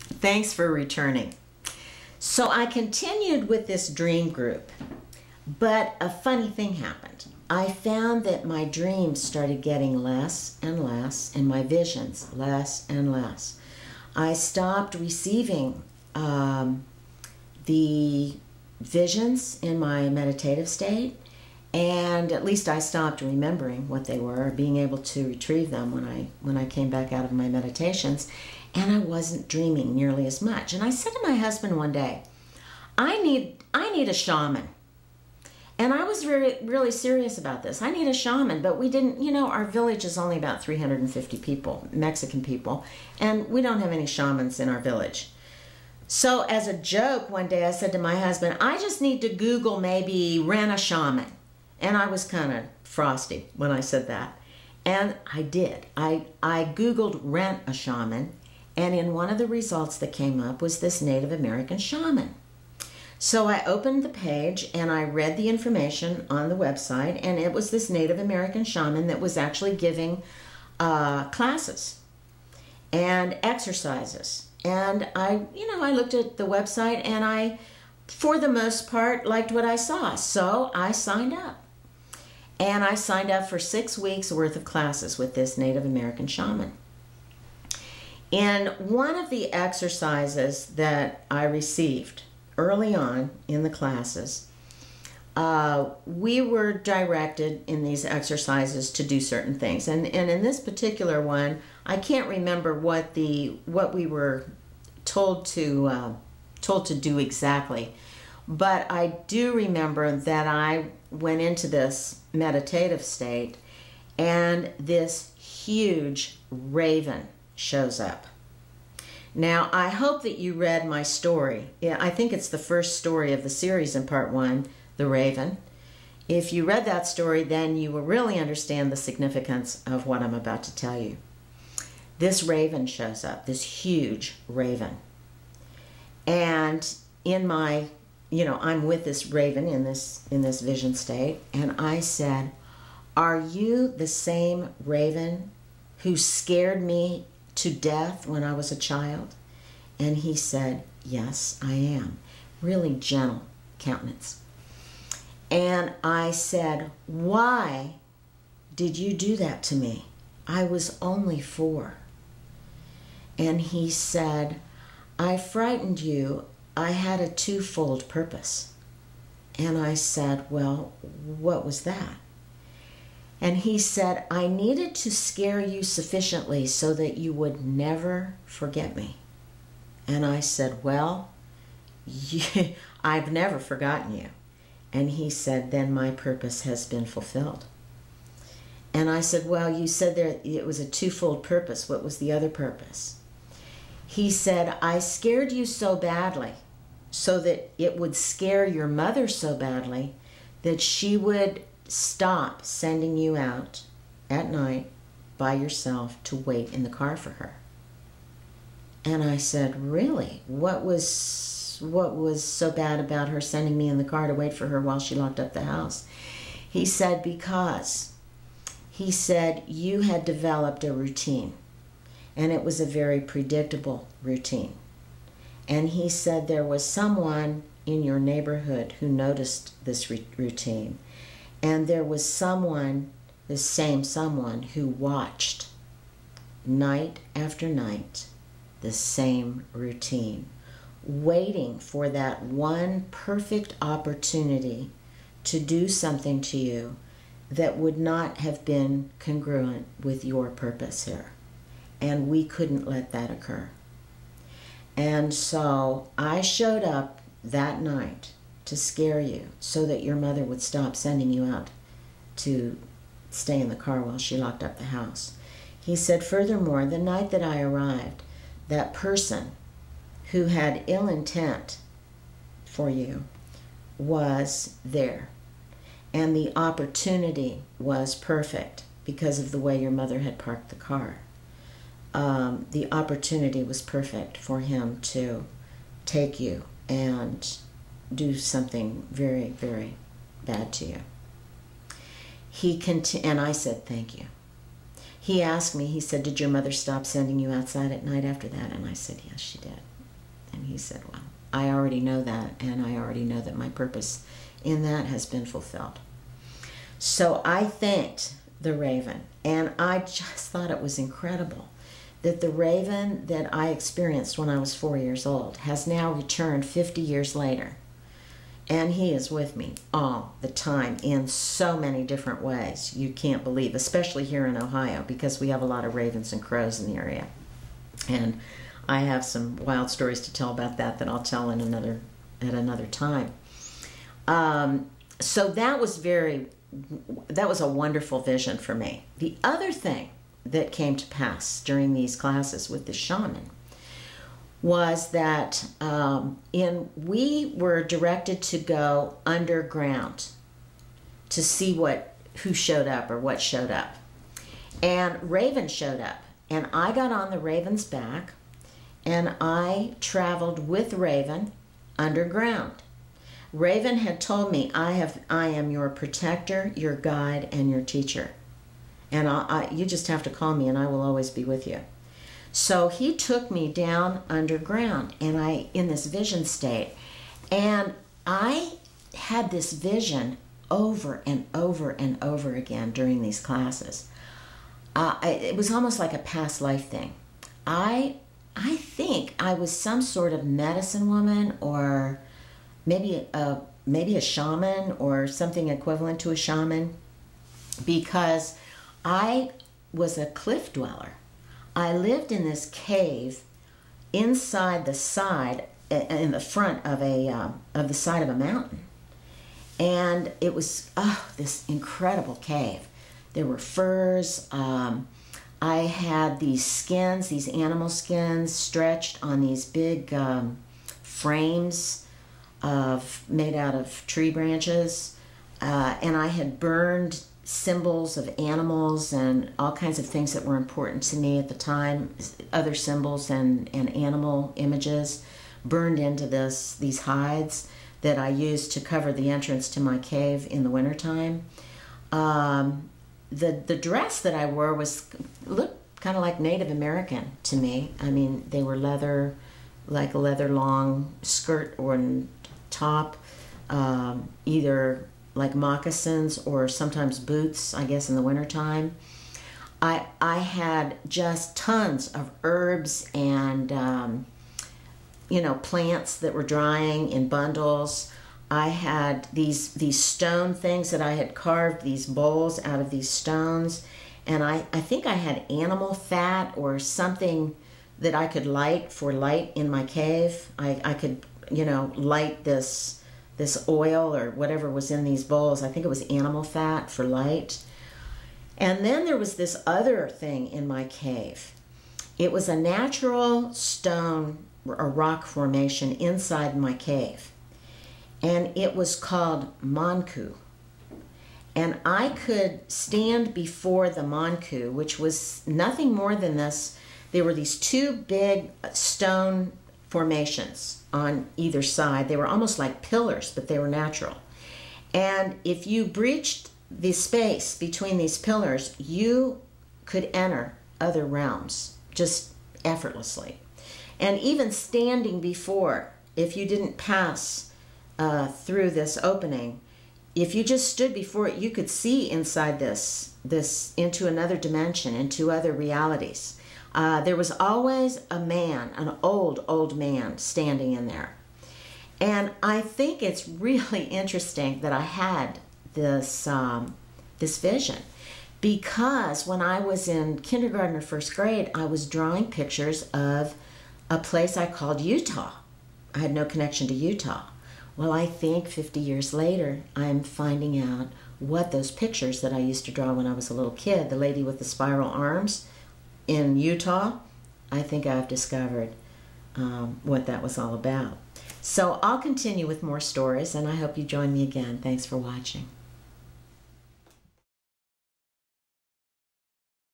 Thanks for returning. So I continued with this dream group, but a funny thing happened. I found that my dreams started getting less and less, and my visions less and less. I stopped receiving the visions in my meditative state, and at least I stopped remembering what they were, being able to retrieve them when I came back out of my meditations, and I wasn't dreaming nearly as much. And I said to my husband one day, I need a shaman. And I was really serious about this. I need a shaman, but we didn't, our village is only about 350 people, Mexican people, and we don't have any shamans in our village. So as a joke, one day I said to my husband, I just need to Google maybe rent a shaman. And I was kind of frosty when I said that. And I did. I Googled rent a shaman, and in one of the results that came up was this Native American shaman. So I opened the page and I read the information on the website, and it was this Native American shaman that was actually giving classes and exercises. And I looked at the website, and I, for the most part, liked what I saw. So I signed up. And I signed up for 6 weeks worth of classes with this Native American shaman. In one of the exercises that I received early on in the classes, we were directed in these exercises to do certain things. And in this particular one, I can't remember what we were told to do exactly, but I do remember that I went into this meditative state, and this huge raven shows up. Now, I hope that you read my story. I think it's the first story of the series in part 1, The Raven. If you read that story, then you will really understand the significance of what I'm about to tell you. This raven shows up, this huge raven. And in my, I'm with this raven in this vision state, and I said, are you the same raven who scared me to death when I was a child? And he said, yes, I am. Really gentle countenance. And I said, why did you do that to me? I was only 4. And he said, I frightened you. I had a twofold purpose. And I said, well, what was that? And he said, I needed to scare you sufficiently so that you would never forget me. And I said, well, I've never forgotten you. And he said, then my purpose has been fulfilled. And I said, well, you said it was a twofold purpose. What was the other purpose? He said, I scared you so badly so that it would scare your mother so badly that she would stop sending you out at night by yourself to wait in the car for her. And I said, really? What was so bad about her sending me in the car to wait for her while she locked up the house? He said, because he said you had developed a routine, and it was a very predictable routine. And he said there was someone in your neighborhood who noticed this routine. And there was someone, the same someone, who watched night after night the same routine, waiting for that one perfect opportunity to do something to you that would not have been congruent with your purpose here. And we couldn't let that occur. And so I showed up that night to scare you so that your mother would stop sending you out to stay in the car while she locked up the house. He said, furthermore, the night that I arrived, that person who had ill intent for you was there. And the opportunity was perfect because of the way your mother had parked the car. The opportunity was perfect for him to take you and do something very, very bad to you. And I said, thank you. he asked me, he said, "Did your mother stop sending you outside at night after that?" And I said, "Yes, she did." And he said, "Well, I already know that, and I already know that my purpose in that has been fulfilled." So I thanked the raven, and I just thought it was incredible that the raven that I experienced when I was 4 years old has now returned 50 years later. And he is with me all the time in so many different ways you can't believe, especially here in Ohio, because we have a lot of ravens and crows in the area. And I have some wild stories to tell about that I'll tell at another time. So that was a wonderful vision for me. The other thing that came to pass during these classes with the shaman was that we were directed to go underground to see who showed up or what showed up. And Raven showed up, and I got on the Raven's back, and I traveled with Raven underground. Raven had told me, I am your protector, your guide, and your teacher. And you just have to call me and I will always be with you. So he took me down underground, and in this vision state. And I had this vision over and over and over again during these classes. It was almost like a past life thing. I think I was some sort of medicine woman, or maybe a shaman, or something equivalent to a shaman, because I was a cliff dweller. I lived in this cave inside the side, in the front of the side of a mountain, and it was this incredible cave. There were furs. I had these skins, these animal skins, stretched on these big frames made out of tree branches, and I had burned symbols of animals and all kinds of things that were important to me at the time, other symbols and animal images burned into these hides that I used to cover the entrance to my cave in the wintertime. The dress that I wore looked kind of like Native American to me. I mean, they were leather, like a leather long skirt or top, either like moccasins or sometimes boots, I guess, in the wintertime. I had just tons of herbs and plants that were drying in bundles. I had these stone things that I had carved, these bowls out of these stones, and I think I had animal fat or something that I could light in my cave. I could light this oil or whatever was in these bowls. I think it was animal fat for light. And then there was this other thing in my cave. It was a natural stone or rock formation inside my cave, and it was called Manku. And I could stand before the Manku, which was nothing more than this. There were these two big stone formations on either side. They were almost like pillars, but they were natural. And if you breached the space between these pillars, you could enter other realms just effortlessly. And even standing before, if you didn't pass through this opening, if you just stood before it, you could see inside this into another dimension, into other realities. There was always a man, an old man, standing in there. And I think it's really interesting that I had this vision, because when I was in kindergarten or first grade, I was drawing pictures of a place I called Utah. I had no connection to Utah. Well, I think 50 years later, I'm finding out what those pictures that I used to draw when I was a little kid, the lady with the spiral arms in Utah, I think I've discovered what that was all about. So I'll continue with more stories, and I hope you join me again. Thanks for watching.